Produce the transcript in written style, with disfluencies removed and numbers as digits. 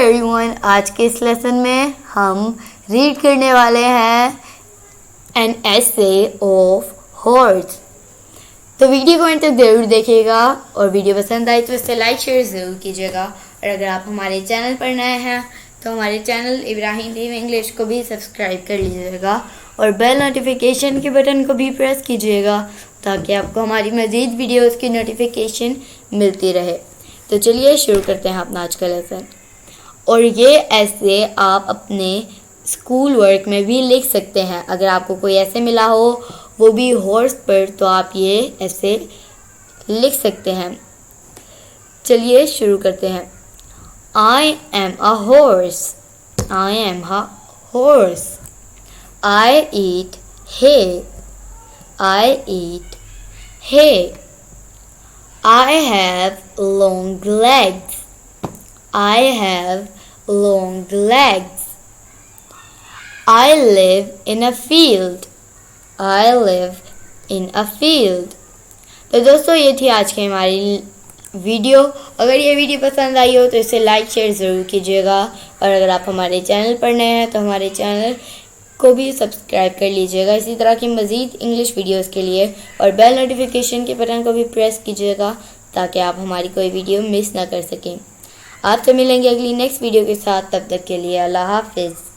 Everyone, आज के इस लेसन में हम रीड करने वाले हैं एन एसे ऑफ हॉर्स। तो वीडियो को अंत तक जरूर देखिएगा और वीडियो पसंद आए तो इसे लाइक शेयर ज़रूर कीजिएगा। और अगर आप हमारे चैनल पर नए हैं तो हमारे चैनल इब्राहिम टीवी इंग्लिश को भी सब्सक्राइब कर लीजिएगा और बेल नोटिफिकेशन के बटन को भी प्रेस कीजिएगा ताकि आपको हमारी मज़ीद वीडियोज़ की नोटिफिकेशन मिलती रहे। तो चलिए शुरू करते हैं अपना आज का लेसन। और ये ऐसे आप अपने स्कूल वर्क में भी लिख सकते हैं। अगर आपको कोई ऐसे मिला हो वो भी हॉर्स पर, तो आप ये ऐसे लिख सकते हैं। चलिए शुरू करते हैं। I am a horse, I am a horse. I eat hay, I eat hay. I have long legs, I have long legs. I live in a field, I live in a field. तो दोस्तों ये थी आज की हमारी video. अगर ये video पसंद आई हो तो इसे लाइक शेयर ज़रूर कीजिएगा और अगर आप हमारे चैनल पर नए हैं तो हमारे चैनल को भी सब्सक्राइब कर लीजिएगा इसी तरह की मज़ीद इंग्लिश वीडियोस के लिए। और बेल नोटिफिकेशन के बटन को भी प्रेस कीजिएगा ताकि आप हमारी कोई वीडियो मिस ना कर सकें। आपसे मिलेंगे अगली नेक्स्ट वीडियो के साथ, तब तक के लिए अल्लाह हाफिज़।